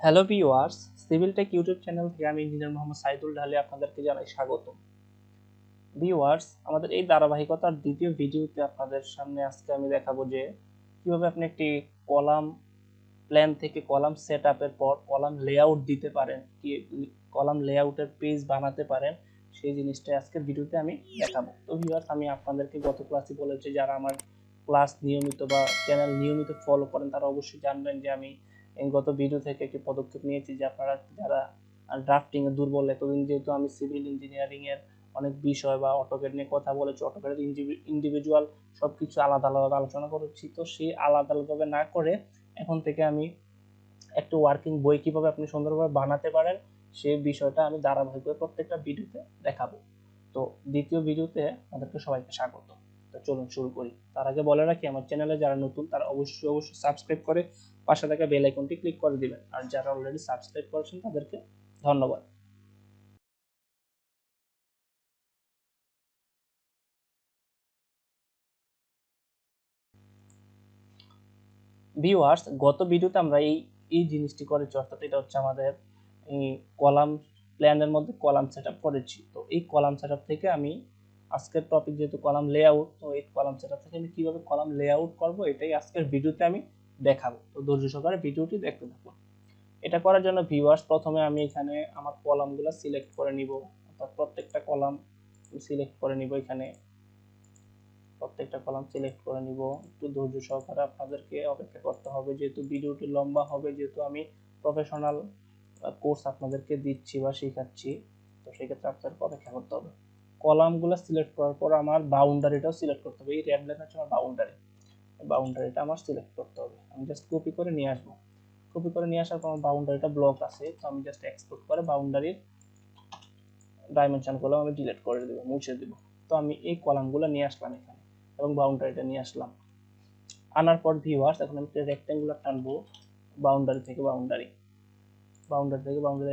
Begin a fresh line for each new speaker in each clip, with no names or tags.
Hello viewers, civil take YouTube channel থেকে আমি engineer Mohammad Saidul ঢালি আপনাদেরকে জানাই স্বাগত। ভিউয়ার্স, আমাদের এই ধারাবাহিকতার দ্বিতীয় ভিডিওতে আপনাদের সামনে আজকে আমি দেখাবো যে কিভাবে আপনি একটি কলাম প্ল্যান থেকে কলাম সেটআপের পর কলাম লেআউট দিতে পারেন, কি কলাম লেআউটের পেজ বানাতে পারেন, সেই জিনিসটা আজকের ভিডিওতে আমি দেখাবো। তো ভিউয়ার্স, আমি আপনাদেরকে গত ক্লাসে বলেছি, যারা আমার ক্লাস নিয়মিত বা চ্যানেল নিয়মিত ফলো করেন তারা অবশ্যই জানবেন যে আমি গত ভিডিও থেকে একটি পদক্ষেপ নিয়েছি যে আপনারা যারা ড্রাফটিং এ দুর্বল, এতদিন যেহেতু আমি সিভিল ইঞ্জিনিয়ারিং এর অনেক বিষয় বা অটোক্যাড নিয়ে কথা বলেছি, অটোক্যাডের ইন্ডিভিজুয়াল সবকিছু আলাদা আলাদা আলোচনা করেছি, তো সেই আলাদা আলাদাভাবে না করে এখন থেকে আমি একটা ওয়ার্কিং বই কিভাবে আপনি সুন্দরভাবে বানাতে পারেন সেই বিষয়টা আমি ধারাবাহিকভাবে প্রত্যেকটা ভিডিওতে দেখাবো। তো দ্বিতীয় ভিডিওতে আমাদেরকে সবাইকে স্বাগত। তো চলুন শুরু করি। তার আগে বলে রাখি, আমার চ্যানেলে যারা নতুন তারা অবশ্যই সাবস্ক্রাইব করে পাশে থাকা বেল আইকনটি ক্লিক করে দিবেন, আর যারা অলরেডি সাবস্ক্রাইব করেছেন তাদেরকে ধন্যবাদ। ভিউয়ার্স, গত ভিডিওতে আমরা এই এই জিনিসটি করেছি, অর্থাৎ এটা হচ্ছে আমাদের এই কলাম প্ল্যানের মধ্যে কলাম সেটআপ করেছি। তো এই কলাম সেটআপ থেকে আমি আজকের টপিক যেহেতু কলাম লেআউট, তো এই কলাম সেটআপ থেকে আমি কিভাবে কলাম লেআউট করব এটাই আজকের ভিডিওতে আমি দেখাবো। তো ধৈর্য সহকারে ভিডিওটি দেখতে থাকুন। এটা করার জন্য ভিউয়ার্স, প্রথমে আমি এখানে আমার কলামগুলো সিলেক্ট করে নিব, অর্থাৎ প্রত্যেকটা কলাম সিলেক্ট করে নিব। এখানে প্রত্যেকটা কলাম সিলেক্ট করে নিব। একটু ধৈর্য সহকারে আপনাদেরকে অপেক্ষা করতে হবে, যেহেতু ভিডিওটি লম্বা হবে, যেহেতু আমি প্রফেশনাল কোর্স আপনাদেরকে দিচ্ছি বা শেখাচ্ছি, তো সেক্ষেত্রে আপনাদেরকে অপেক্ষা করতে হবে। কলামগুলো সিলেক্ট করার পর আমার বাউন্ডারিটাও সিলেক্ট করতে হবে। এই রেড লাইন হচ্ছে আমার বাউন্ডারি, বাউন্ডারিটা আমার সিলেক্ট করতে হবে। আমি জাস্ট কপি করে নিয়ে আসবো। কপি করে নিয়ে আসার পর আমার বাউন্ডারিটা ব্লক আছে, তো আমি জাস্ট এক্সপোর্ট করে বাউন্ডারির ডাইমেনশনগুলো আমি ডিলিট করে দেবো, মুছে দেব। তো আমি এই কলামগুলো নিয়ে আসলাম এখানে এবং বাউন্ডারিটা নিয়ে আসলাম। আনার পর ভিউয়ার্স, এখন আমি রেক্ট্যাঙ্গুলার টানবো বাউন্ডারি থেকে বাউন্ডারি,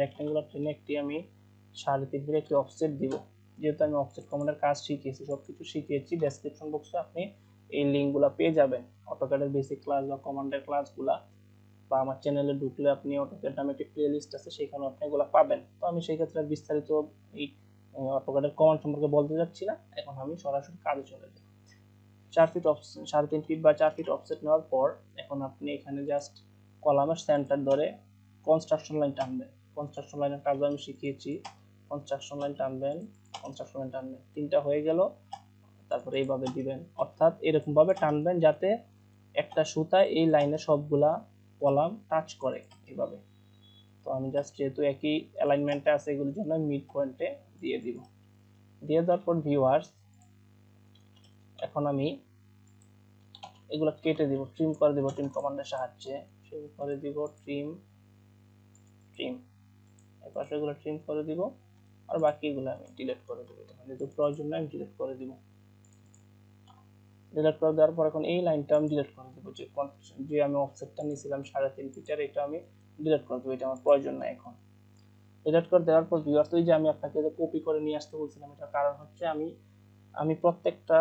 রেক্ট্যাঙ্গুলার টেনে একটি আমি 3.5 একটি অফসেট দিব। যেহেতু আমি অফসেট কমান্ডের কাজ শিখিয়েছি, সবকিছু শিখিয়েছি, ডেসক্রিপশন বক্সে আপনি এই লিঙ্কগুলো পেয়ে যাবেন। অটোক্যাডের বেসিক ক্লাস বা কমান্ডের ক্লাসগুলা, বা আমার চ্যানেলে ঢুকলে আপনি অটোক্যাড নামে একটি প্লে লিস্ট আছে, সেখানে আপনি এগুলো পাবেন। তো আমি সেই ক্ষেত্রে বিস্তারিত এই অটোক্যাডের কমান্ড সম্পর্কে বলতে যাচ্ছি না, এখন আমি সরাসরি কাজে চলে যাই। 4 ফিট 3.5 ফিট বা 4 ফিট অফসেট নেওয়ার পর এখন আপনি এখানে জাস্ট কলামের সেন্টার ধরে কনস্ট্রাকশন লাইন টানবেন। কনস্ট্রাকশন লাইনের কাজ আমি শিখিয়েছি, কনস্ট্রাকশন লাইন টানবেন, কনস্ট্রাকশন লাইন টানবেন। 3টা হয়ে গেল, তারপরে এইভাবে দিবেন, অর্থাৎ এরকম ভাবে টানবেন যাতে একটা সুতায় এই লাইনে সবগুলা কলাম টাচ করে এইভাবে। তো আমি জাস্ট যেহেতু একই অ্যালাইনমেন্টে আছে, এগুলোর জন্য মিড পয়েন্টে দিয়ে দিব। দিয়ে দেওয়ার পর ভিউয়ার্স, এখন আমি এগুলো কেটে দিব, ট্রিম করে দিব, ট্রিম কমান্ডের সাহায্যে ট্রিম করে দিব, ট্রিম এরপর এগুলো ট্রিম করে দিব, আর বাকিগুলো আমি ডিলিট করে দেবো। যেহেতু প্রয়োজন নাই, আমি ডিলিট করে দিব। ডিলিট করে দেওয়ার পর এখন এই লাইনটা আমি ডিলিট করে দেবো, যে আমি অফসেটটা নিয়েছিলাম 3.5 ফিটের, এটা আমি ডিলিট করে দেবো, এটা আমার প্রয়োজন নাই। এখন ডিলিট করে দেওয়ার পর ভিউয়ার্স, ওই যে আমি আপনাকে কপি করে নিয়ে আসতে বলছিলাম, এটার কারণ হচ্ছে আমি প্রত্যেকটা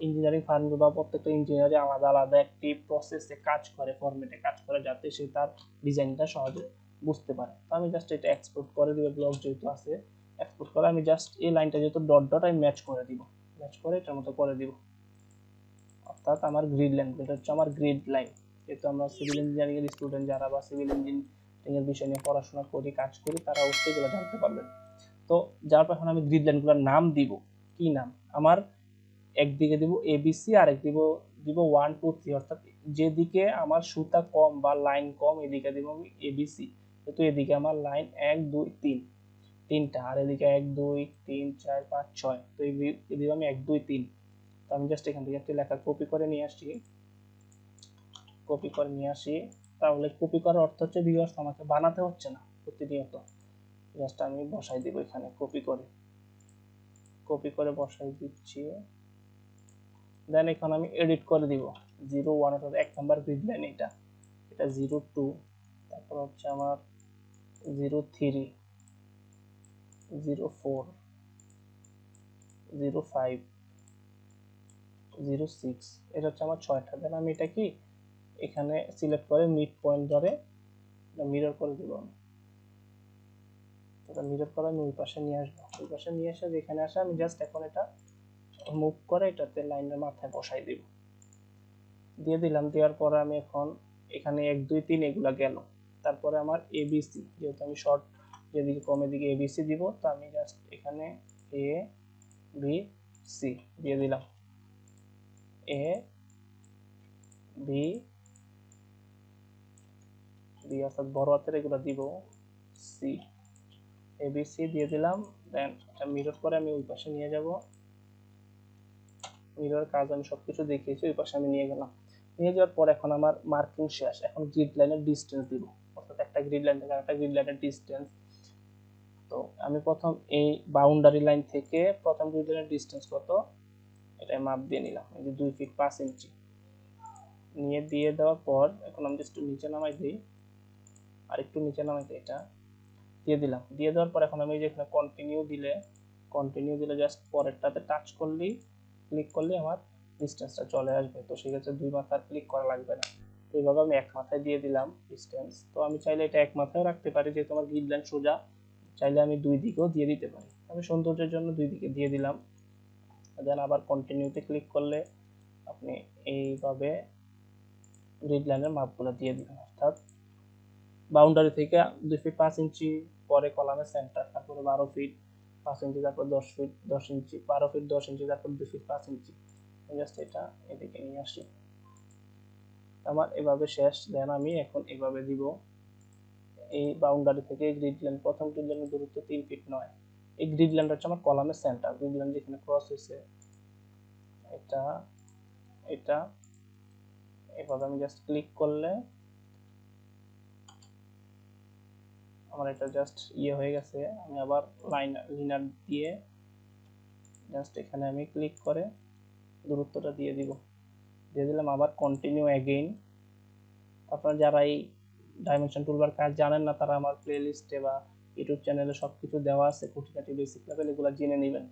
ইঞ্জিনিয়ারিং ফার্মে বা প্রত্যেকটা ইঞ্জিনিয়ারিং আলাদা আলাদা একটি প্রসেসে কাজ করে, ফরম্যাটে কাজ করে, যাতে সে তার ডিজাইনটা সহজে বুঝতে পারে। তো আমি জাস্ট এটা এক্সপোর্ট করে দিব, ব্লক যেহেতু আছে এক্সপোর্ট করে আমি জাস্ট এই লাইনটা যেহেতু ডট ডট আমি ম্যাচ করে দিব, ম্যাচ করে এটার মতো করে দিব। অর্থাৎ আমার গ্রিড লাইন, এটা হচ্ছে আমার গ্রিড লাইন। যেহেতু আমরা সিভিল ইঞ্জিনিয়ারিং এর স্টুডেন্ট, যারা বা সিভিল ইঞ্জিনিয়ারিং এর বিষয় নিয়ে পড়াশোনা করি, কাজ করি, তারা অবশ্যই এগুলো জানতে পারবেন। তো যার পর এখন আমি গ্রিড লাইনগুলোর নাম দিব। কি নাম? আমার একদিকে দিব এবিসি, আর একদিকে দিব 1 2 3, অর্থাৎ যেদিকে আমার সুতা কম বা লাইন কম এদিকে দিব আমি এবিসি। যেহেতু এদিকে আমার লাইন 1 2 3 তিনটা, আর এদিকে 1 2 3 4 5 6, তো এই দিব আমি 1 2 3। তো আমি জাস্ট এখান থেকে একটা লেখা কপি করে নিয়ে আসি, কপি করে নিয়ে আসি। তাহলে কপি করার অর্থ হচ্ছে ভিউয়ার্স, আমাকে বানাতে হচ্ছে না প্রতিনিয়ত, জাস্ট আমি বসাই দিব এখানে, কপি করে বসাই দিচ্ছি। দেন এখন আমি এডিট করে দিব 0 1, অর্থাৎ 1 নাম্বার গ্রিড লাইন এটা 0 2, তারপর হচ্ছে আমার 0 3 0 4 0 5 0 6, এটা হচ্ছে আমার 6টা। দেন আমি এটা কি এখানে সিলেক্ট করে মিড পয়েন্ট ধরে মিরর করে দেব আমি। এটা মিরর করে আমি ওই পাশে নিয়ে আসবো, ওই পাশে নিয়ে এসে যেখানে আসে আমি জাস্ট এখন এটা মুভ করে এটাতে লাইনের মাথায় বসাই দেব, দিয়ে দিলাম। দেওয়ার পরে আমি এখন এখানে 1 2 3 এগুলা গেল। তারপরে আমার এবিসি, যেহেতু আমি শর্ট যেদিকে কমে দিকে এবিসি দিব, তো আমি জাস্ট এখানে এ বি সি দিয়ে দিলাম, এ বি বি অর্থাৎ বড় হাতের এগুলো দিব, সি এবিসি দিয়ে দিলাম। দেন এটা মিরর করে আমি ওই পাশে নিয়ে যাব, মিরর কাজ আমি সবকিছু দেখিয়েছি, ওই পাশে আমি নিয়ে গেলাম। নিয়ে যাওয়ার পর এখন আমার মার্কিং শেষ, এখন গ্রিড লাইনের ডিসটেন্স দিব, অর্থাৎ একটা গ্রিড লাইন থেকে আরেকটা গ্রিড লাইনের ডিসটেন্স। তো আমি প্রথম এই বাউন্ডারি লাইন থেকে প্রথম গ্রিড লাইনের ডিসটেন্স কত এটা মাপ দিয়ে নিলাম, এই যে 2 ফিট 5 ইঞ্চি নিয়ে দিয়ে দেওয়ার পর এখন আমি একটু নিচে নামাই দিই, আর একটু নিচে নামাই দিই, এটা দিয়ে দিলাম। দিয়ে দেওয়ার পর এখন আমি যেখানে কন্টিনিউ দিলে জাস্ট পরেরটাতে টাচ করলেই ক্লিক করলেই আমার ডিসটেন্সটা চলে আসবে। তো সেক্ষেত্রে দুই মাথার ক্লিক করা লাগবে না। তো এইভাবে আমি এক মাথায় দিয়ে দিলাম ডিসটেন্স। তো আমি চাইলে এটা এক মাথায় রাখতে পারি, যেহেতু আমার গ্রিড লাইন সোজা, চাইলে আমি দুই দিকেও দিয়ে দিতে পারি। আমি সৌন্দর্যের জন্য দুই দিকে দিয়ে দিলাম। দেন আবার কন্টিনিউতে ক্লিক করলে আপনি এইভাবে গ্রিড লাইনের মাপগুলো দিয়ে দিবেন, অর্থাৎ বাউন্ডারি থেকে 2 ফিট 5 ইঞ্চি, পরে কলামের সেন্টার, তারপরে 12 ফিট 5 ইঞ্চি, তারপর 10 ফিট 10 ইঞ্চি, 12 ফিট 10 ইঞ্চি, তারপর 2 ফিট 5 ইঞ্চি। জাস্ট এটা এদিকে নিয়ে আসি, আমার এভাবে শেষ। দেন আমি এখন এভাবে দিব, এই বাউন্ডারি থেকে গ্রিড লাইন, প্রথম গ্রিড লাইনের দূরত্ব 3 ফিট 9। এই গ্রিড লাইনটা হচ্ছে আমার কলামের সেন্টার, গ্রিড লাইন যেখানে ক্রস হয়েছে এটা এটা এভাবে আমি জাস্ট ক্লিক করলে আমার এটা জাস্ট হয়ে গেছে। আমি আবার লিনার দিয়ে জাস্ট এখানে আমি ক্লিক করে দূরত্বটা দিয়ে দিলাম, আবার কন্টিনিউ এগেইন। আপনারা যারা এই ডাইমেনশন টুলবার কাজ জানেন না, তারা আমার প্লেলিস্টে বা ইউটিউব চ্যানেলে সবকিছু দেওয়া আছে, খুঁটিনাটি বেসিক লেভেল, এগুলো জেনে নেবেন।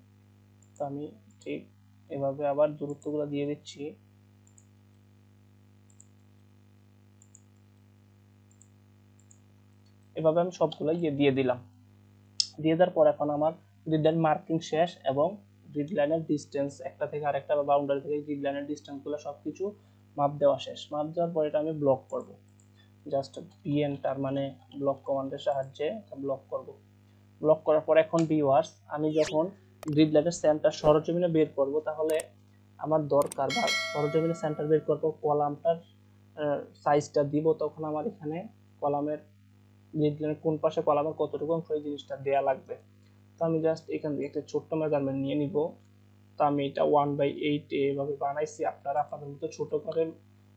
তো আমি ঠিক এভাবে আবার দূরত্বগুলো দিয়ে দিচ্ছি। এভাবে আমি সবগুলো দিয়ে দিলাম। দিয়ে দেওয়ার পর এখন আমার গ্রিড লাইন মার্কিং শেষ এবং গ্রিড লাইনের ডিসটেন্স একটা থেকে আরেকটা বা বাউন্ডারি থেকে গ্রিড লাইনের ডিসটেন্সগুলো সবকিছু মাপ দেওয়া শেষ। মাপ দেওয়ার পর এটা আমি ব্লক করব, জাস্ট বি এন্টার মানে ব্লক কমান্ডের সাহায্যে ব্লক করব। ব্লক করার পর এখন ভিউয়ার্স, আমি যখন গ্রিড লাইনের সেন্টার সরজমিনে বের করব, তাহলে আমার দরকার বা সরজমিনে সেন্টার বের করব কলামটার সাইজটা দিব, তখন আমার এখানে কলামের গ্রিড লাইনের কোন পাশে কলামের কতটুকু অংশ এই জিনিসটা দেয়া লাগবে। তো আমি জাস্ট এখান থেকে একটা ছোট্ট মেজারমেন্ট নিয়ে নিব। তো আমি এটা 1/8 এভাবে বানাইছি, আপনারা আপনাদের মতো ছোট করে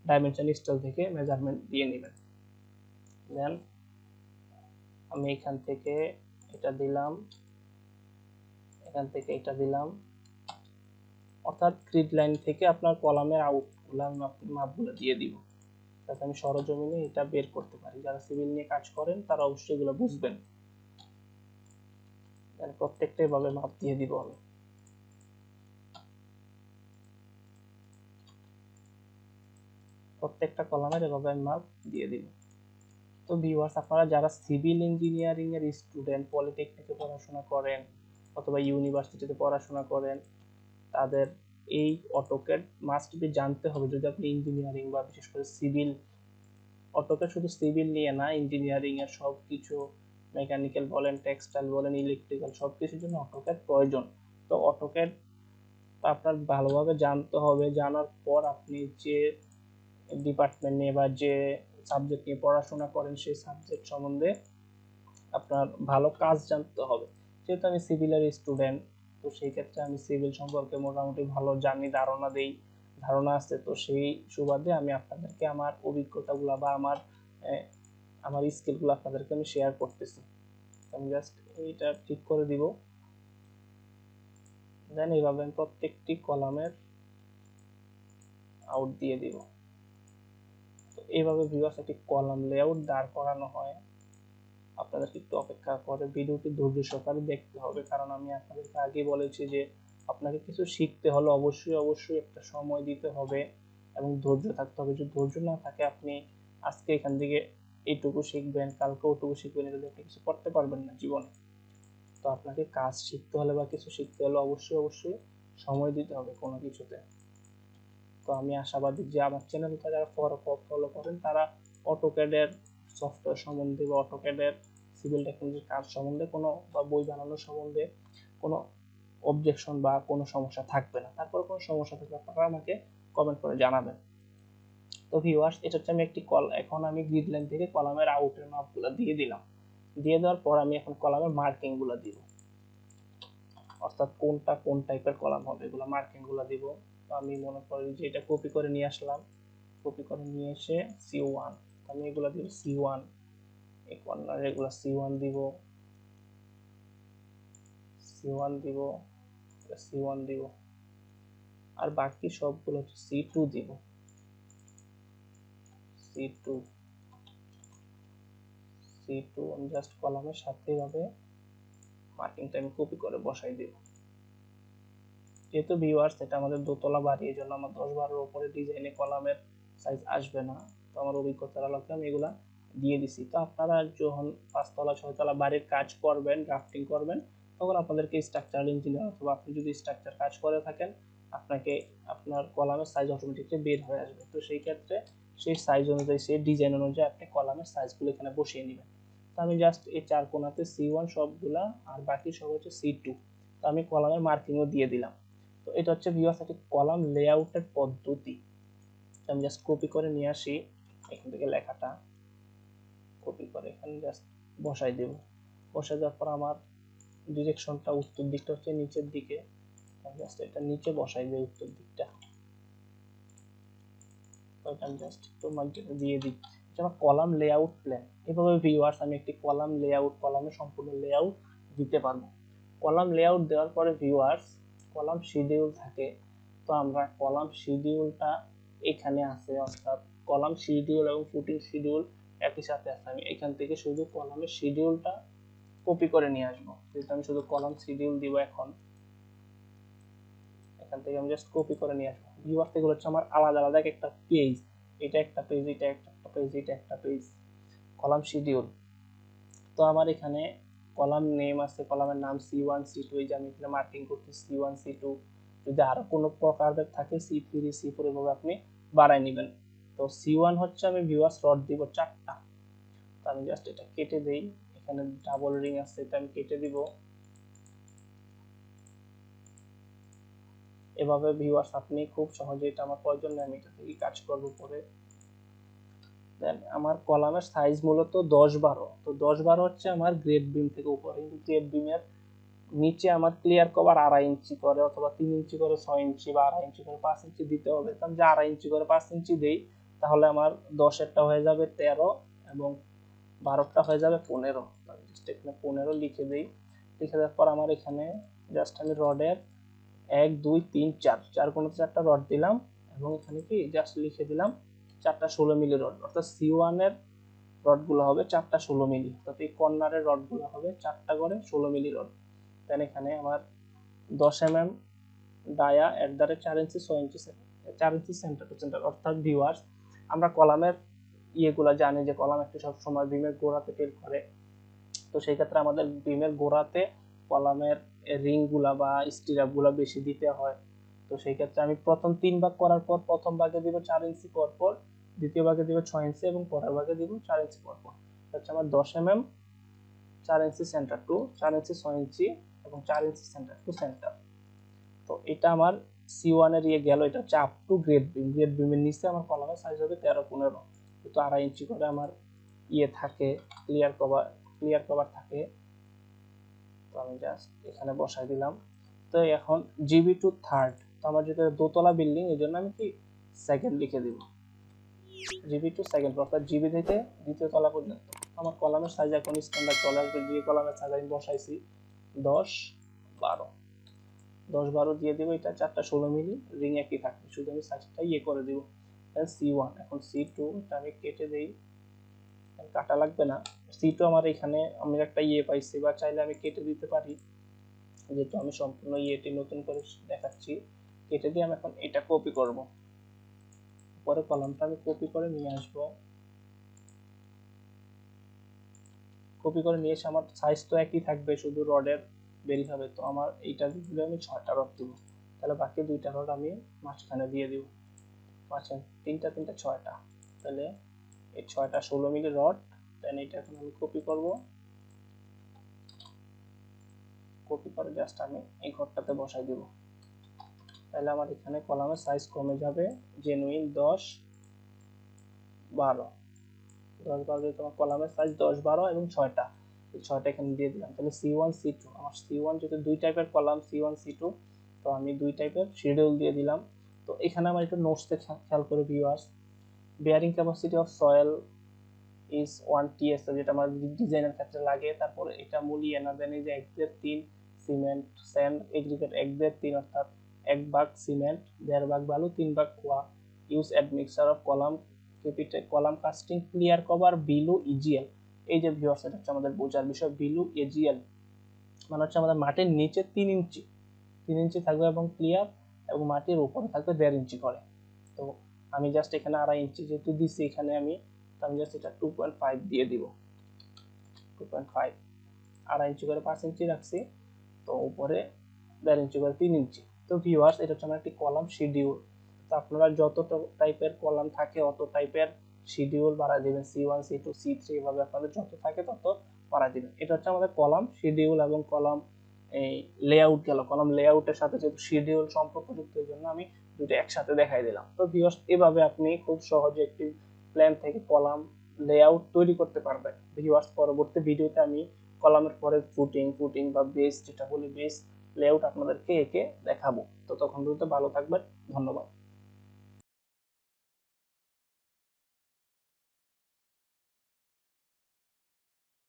ডাইমেনশন স্কেল থেকে মেজারমেন্ট দিয়ে নেবেন। দেন আমি এখান থেকে এটা দিলাম, এখান থেকে এটা দিলাম, অর্থাৎ গ্রিড লাইন থেকে আপনার কলামের আউটগুলো আমি মাপগুলো দিয়ে দিব, যাতে আমি সরজমিনে এটা বের করতে পারি। যারা সিভিল নিয়ে কাজ করেন তারা অবশ্যই এগুলো বুঝবেন। প্রত্যেকটা এভাবে মাপ দিয়ে দিব আমি। প্রত্যেকটা কলামের এভাবে আমি মাপ দিয়ে দিব। তো ভিউয়ার্স, আপনারা যারা সিভিল ইঞ্জিনিয়ারিং এর স্টুডেন্ট, পলিটেকনিকে পড়াশোনা করেন অথবা ইউনিভার্সিটিতে পড়াশোনা করেন, তাদের এই অটোক্যাড মাস্ট বি জানতে হবে। যদি আপনি ইঞ্জিনিয়ারিং বা বিশেষ করে সিভিল, অটোক্যাড শুধু সিভিল নিয়ে না, ইঞ্জিনিয়ারিং এর সব কিছু, মেকানিক্যাল বলেন, টেক্সটাইল বলেন, ইলেকট্রিক্যাল, সব কিছুর জন্য অটোক্যাড প্রয়োজন। তো অটোক্যাড আপনার ভালোভাবে জানতে হবে। জানার পর আপনি যে ডিপার্টমেন্ট নিয়ে বা যে সাবজেক্ট নিয়ে পড়াশোনা করেন সেই সাবজেক্ট সম্বন্ধে আপনার ভালো কাজ জানতে হবে। যেহেতু আমি সিভিলের স্টুডেন্ট, তো সেই ক্ষেত্রে আমি সিভিল সম্পর্কে মোটামুটি ভালো জানি, ধারণা আছে। তো সেই সুবাদে আমি আপনাদেরকে আমার অভিজ্ঞতাগুলো বা আমার স্কিলগুলো আপনাদেরকে আমি শেয়ার করতেছি। আমি জাস্ট এইটা ঠিক করে দিব। দেন এইভাবে আমি প্রত্যেকটি কলামের আউট দিয়ে দিব। তো এইভাবে ভিউয়ার্স একটি কলাম লেআউট দাঁড় করানো হয়। আপনাদেরকে একটু অপেক্ষা করে ভিডিওটি ধৈর্য সহকারে দেখতে হবে, কারণ আমি আপনাদেরকে আগে বলেছি যে আপনাকে কিছু শিখতে হলে অবশ্যই একটা সময় দিতে হবে এবং ধৈর্য থাকতে হবে। যদি ধৈর্য না থাকে, আপনি আজকে এখান থেকে এইটুকু শিখবেন, কালকে ওটুকু শিখবেন, এটা দিয়ে আপনি কিছু করতে পারবেন না জীবনে। তো আপনাকে কাজ শিখতে হলে বা কিছু শিখতে হলে অবশ্যই সময় দিতে হবে কোনো কিছুতে। তো আমি আশাবাদী যে আমার চ্যানেলটা যারা ফলো করেন তারা অটোক্যাডের সফটওয়্যার সম্বন্ধে বা অটোক্যাডের সিভিল টেকনোলজির কাজ সম্বন্ধে কোনো বা বই বানানোর সম্বন্ধে কোনো অবজেকশন বা কোনো সমস্যা থাকবে না। তারপর কোনো সমস্যা থাকলে আপনারা আমাকে কমেন্ট করে জানাবেন। তো ভিউয়ার্স, এটা হচ্ছে আমি একটি এখন আমি গ্রিড লাইন থেকে কলামের আউটের মাপগুলো দিয়ে দিলাম। দিয়ে দেওয়ার পর আমি এখন কলামের মার্কিংগুলো দিব, অর্থাৎ কোনটা কোন টাইপের কলাম হবে এগুলো মার্কিংগুলো দিব। তো আমি মনে করি যে এটা কপি করে নিয়ে আসলাম, কপি করে নিয়ে এসে C1 আমি এগুলো দিব C1, এই কর্নার এগুলো C1 দিব, C1 দিব, C1 দিব, আর বাকি সবগুলো হচ্ছে C2 দিব, C2 C2 আমি জাস্ট কলামের সাথে এভাবে মার্কিংটা আমি কপি করে বসাই দিব। যেহেতু ভিউয়ার্স এটা আমাদের দোতলা বাড়ি, এই জন্য আমার 10-12 উপরে ডিজাইনে কলামের সাইজ আসবে না। তো আমার অভিজ্ঞতার আলোকে আমি এগুলা দিয়ে দিছি। তো আপনারা যখন 5তলা 6তলা বাড়ির কাজ করবেন, ড্রাফটিং করবেন, তখন আপনাদেরকে স্ট্রাকচারাল ইঞ্জিনিয়ার অথবা আপনি যদি স্ট্রাকচার কাজ করে থাকেন আপনাকে আপনার কলামের সাইজ অটোমেটিকলি বের হয়ে আসবে। তো সেই ক্ষেত্রে সেই সাইজ অনুযায়ী সেই ডিজাইন অনুযায়ী আপনি কলামের সাইজগুলো এখানে বসিয়ে নেবেন। তো আমি জাস্ট এই 4 কোণাতে C1 সবগুলা আর বাকি সব হচ্ছে C2। তো আমি কলামের মার্কিংও দিয়ে দিলাম। তো এটা হচ্ছে ভিউয়ার্স একটি কলাম লেআউটের পদ্ধতি। আমি জাস্ট কপি করে নিয়ে আসি এখান থেকে, লেখাটা কপি করে এখানে জাস্ট বসাই দেব। বসাই দেওয়ার পর আমার ডিরেকশনটা উত্তর দিকটা হচ্ছে নিচের দিকে, আমি জাস্ট এটা নিচে বসাই দেব উত্তর দিকটা। তো এটা আমি জাস্ট একটু মার্জিন দিয়ে দিই। এটা আমার কলাম লেআউট প্ল্যান। এভাবে ভিউয়ার্স আমি একটি কলাম লেআউট, কলামের সম্পূর্ণ লেআউট দিতে পারবো। কলাম লেআউট দেওয়ার পরে ভিউয়ার্স কলাম শিডিউল থাকে। তো আমরা কলাম শিডিউলটা এখানে আছে, অর্থাৎ কলাম শিডিউল এবং ফুটিং শিডিউল একই সাথে আছে। আমি এখান থেকে শুধু কলামের শিডিউলটা কপি করে নিয়ে আসবো। যেহেতু আমি শুধু কলাম শিডিউল দিব এখন, এখান থেকে আমি জাস্ট কপি করে নিয়ে আসবো। ভিউয়ার্স এগুলো হচ্ছে আমার আলাদা আলাদা একটা পেজ, এটা একটা পেজ, এটা একটা পেজ, এটা একটা পেজ, কলাম শিডিউল। তো আমার এখানে কলাম নেম আছে, কলামের নাম C1 C2, এই যে আমি এখানে মার্কিং করছি C1 C2। যদি আরো কোনো প্রকারের থাকে C3 C4 এভাবে আপনি বাড়াই নেবেন। তো C1 হচ্ছে আমি ভিউয়ার্স রড দিব 4টা। তো আমি জাস্ট এটা কেটে দেই, এখানে ডাবল রিং আছে এটা আমি কেটে দিব। এভাবে ভিউয়ার্স আপনি খুব সহজে, এটা আমার প্রয়োজন নেই, আমি এটা থেকে কাজ করব পরে। দেন আমার কলামের সাইজ মূলত 10-12। তো 10-12 হচ্ছে আমার গ্রেড বিম থেকে উপরে, কিন্তু গ্রেড বিমের নিচে আমার ক্লিয়ার কভার 2.5 ইঞ্চি করে অথবা 3 ইঞ্চি করে 6 ইঞ্চি বা 2.5 ইঞ্চি করে 5 ইঞ্চি দিতে হবে। তো আমি যে 2.5 ইঞ্চি করে 5 ইঞ্চি দেই তাহলে আমার 10-এরটা হয়ে যাবে 13 এবং 12টা হয়ে যাবে 15। আমি জাস্ট এখানে 15 লিখে দেই। লিখে দেওয়ার পর আমার এখানে জাস্ট আমি রডের 1 2 3 4 4 কোণে 4টা রড দিলাম এবং এখানে কি জাস্ট লিখে দিলাম 4টা 16 মিলি রড, অর্থাৎ C1 এর রডগুলো হবে 4টা 16 মিলি, অর্থাৎ এই কর্নারের রডগুলো হবে 4টা করে 16 মিলি রড। দেন এখানে আমার 10 mm ডায়া এর দ্বারা 4 ইঞ্চি 6 ইঞ্চি 4 ইঞ্চি সেন্টার টু সেন্টার। অর্থাৎ ভিউয়ার্স আমরা কলামের ইয়েগুলো জানি যে কলাম একটি সবসময় বিমের গোড়াতে টেল করে। তো সেই ক্ষেত্রে আমাদের বিমের গোড়াতে কলামের রিংগুলা বা স্টিরাপগুলা বেশি দিতে হয়। তো সেই ক্ষেত্রে আমি প্রথম 3 ভাগ করার পর প্রথম ভাগে দিব 4 ইঞ্চি পর পর, দ্বিতীয় ভাগে দিব 6 ইঞ্চি এবং পরের ভাগে দিব 4 ইঞ্চি পর পর। হচ্ছে আমার 10 mm 4 ইঞ্চি সেন্টার টু 4 ইঞ্চি 6 ইঞ্চি এবং 4 ইঞ্চি সেন্টার টু সেন্টার। তো এটা আমার C1 এর ইয়ে গেল, এটা হচ্ছে up to grade beam. Grade বিমের নিচে আমার কলামের সাইজ হবে 13-15, তো 2.5 ইঞ্চি করে আমার ইয়ে থাকে, ক্লিয়ার কভার থাকে। তো আমি জাস্ট এখানে বসাই দিলাম। তো এখন জিবি টু থার্ড, তো আমার যেটা দোতলা বিল্ডিং এই জন্য আমি কি সেকেন্ড লিখে দিব, জিবি টু সেকেন্ড, অর্থাৎ জিবি থেকে দ্বিতীয় তলা পর্যন্ত। আমার কলামের সাইজ এখন স্ট্যান্ডার্ড চলে আসবে। যে কলামের সাইজ আমি বসাইছি 10-12, 10-12 দিয়ে দেবো। এটা 4টা 16 মিলি রিং একই থাকবে, শুধু আমি সাইজটা ইয়ে করে দিব। C1 এখন C2 এটা আমি কেটে দেই, কাটা লাগবে না। C2 আমার এখানে আমি একটা ইয়ে পাইছি, বা চাইলে আমি কেটে দিতে পারি, যেহেতু আমি সম্পূর্ণ ইয়েটি নতুন করে দেখাচ্ছি। কেটে দিয়ে আমি এখন এটা কপি করব, পরে কলামটা আমি কপি করে নিয়ে আসবো। কপি করে নিয়ে এসে আমার সাইজ তো একই থাকবে, শুধু রডের বেরি হবে। তো আমার এইটা দিলে আমি 6টা রড দিব, তাহলে বাকি 2টা রড আমি মাঝখানে দিয়ে দিব। পাচ্ছেন 3টা 3টা 6টা, তাহলে এই 6টা 16 মিলি রড। দেন এটা এখন আমি কপি করব, কপি করে জাস্ট আমি এই ঘরটাতে বসাই দিব। তাহলে আমার এখানে কলামের সাইজ কমে যাবে জেনুইন 10 12 10 12 দিয়ে তোমার কলামের সাইজ 10 12 এবং 6টা, এই 6টা এখানে দিয়ে দিলাম। তাহলে C1 C2 আমার C1 যেহেতু দুই টাইপের কলাম C1 C2, তো আমি দুই টাইপের শিডিউল দিয়ে দিলাম। তো এখানে আমার একটু নোটসে খেয়াল করে viewers, bearing capacity of soil is 1 TS, যেটা আমার ডিজাইনের ক্ষেত্রে লাগে। তারপরে এটা মূলি এনাদেন এই যে 1/3 সিমেন্ট স্যান্ড এগ্রিগেট 1/3 অর্থাৎ 1 ভাগ সিমেন্ট 1.5 ভাগ বালু 3 ভাগ খোয়া। Use admixture of column capital column casting clear cover Bilu EGL. এই যে ভিউয়ার্স এটা হচ্ছে আমাদের বোঝার বিষয়, বিলু এজিএল মানে হচ্ছে আমাদের মাটির নিচে 3 ইঞ্চি থাকবে এবং ক্লিয়ার, এবং মাটির উপরে থাকবে 1.5 ইঞ্চি করে। তো আমি জাস্ট এখানে 2.5 ইঞ্চি যেহেতু দিচ্ছি এখানে আমি জাস্ট এটা 2.5 দিয়ে দিব। 2.5 2.5 ইঞ্চি করে 5 ইঞ্চি রাখছি, তো উপরে 1.5 ইঞ্চি করে 3 ইঞ্চি। তো ভিউয়ার্স এটা হচ্ছে আমার একটি কলাম শিডিউল। তো আপনারা যত টাইপের কলাম থাকে অত টাইপের শিডিউল বাড়ায় দিবেন, C1 C2 C3 এভাবে আপনাদের যত থাকে তত বাড়ায় দিবেন। এটা হচ্ছে আমাদের কলাম শিডিউল এবং কলাম এই লেআউট গেল। কলাম লেআউটের সাথে যেহেতু শিডিউল সম্পর্কযুক্ত, এই জন্য আমি দুটো একসাথে দেখাই দিলাম। তো ভিউয়ার্স এভাবে আপনি খুব সহজে একটি প্ল্যান থেকে কলাম লেআউট তৈরি করতে পারবেন। ভিউয়ার্স পরবর্তী ভিডিওতে আমি কলামের পরে ফুটিং বা বেস যেটা বলি বেস লেআউট আপনাদেরকে এঁকে দেখাবো। তো তখন পর্যন্ত ভালো থাকবেন, ধন্যবাদ।